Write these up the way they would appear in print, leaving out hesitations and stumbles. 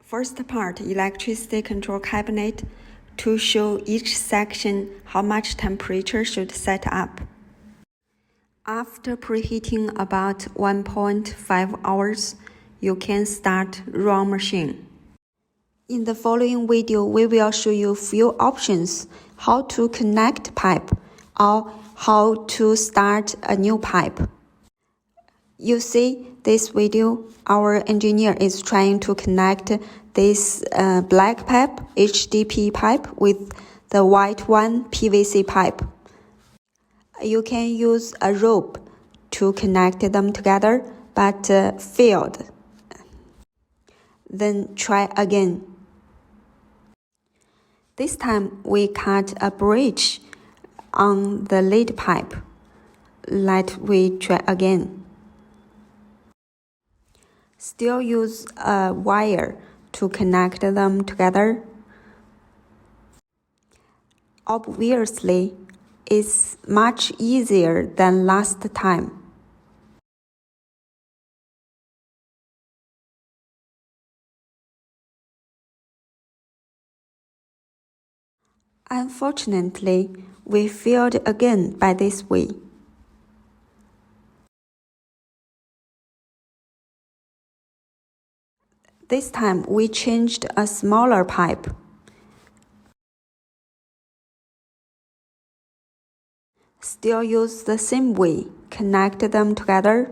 First part, electricity control cabinet, to show each section how much temperature should set up. After preheating about 1.5 hours, you can start run machine. In the following video, we will show you few options how to connect pipe or how to start a new pipe. You see this video, our engineer is trying to connect this black pipe, HDP pipe, with the white one, PVC pipe. You can use a rope to connect them together, but failed. Then try again. This time we cut a bridge on the lead pipe. Let we try again. Still use a wire to connect them together. Obviously, it's much easier than last time. Unfortunately, we failed again by this way. This time we changed a smaller pipe. Still use the same way, connect them together.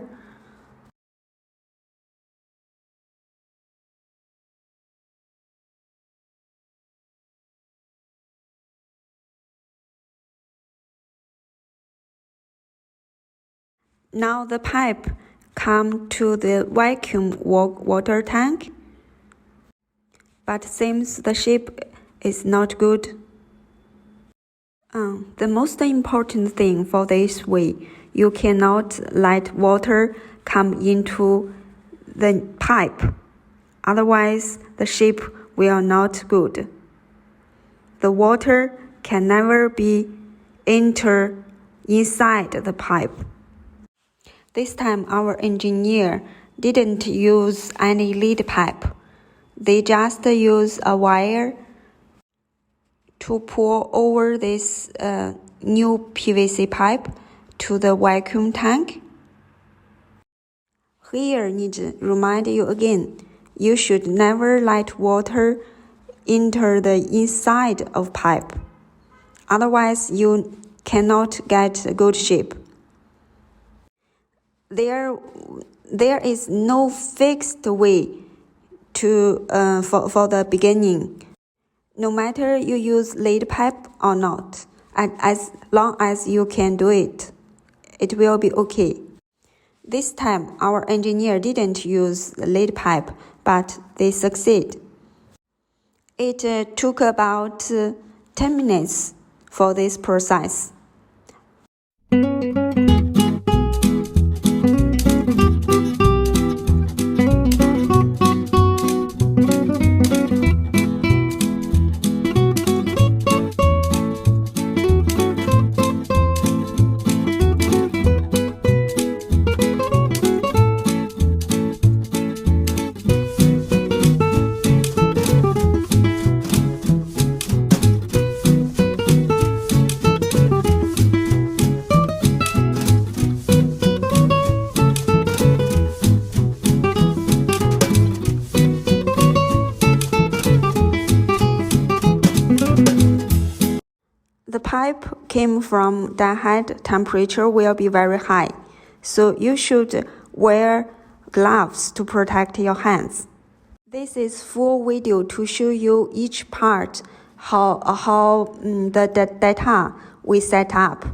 Now the pipe come to the vacuum water tank, but seems the shape is not good. The most important thing for this way, you cannot let water come into the pipe. Otherwise, the shape will not good. The water can never be enter inside the pipe. This time, our engineer didn't use any lead pipe. They just use a wire to pour over this new PVC pipe to the vacuum tank. Here need to remind you again, you should never let water enter the inside of pipe. Otherwise, you cannot get a good shape. There is no fixed way to for the beginning. No matter you use lead pipe or not, and as long as you can do it, it will be okay. This time, our engineer didn't use the lead pipe, but they succeed. It took about 10 minutes for this process. The pipe came from the head temperature will be very high, so you should wear gloves to protect your hands. This is full video to show you each part, how the data we set up.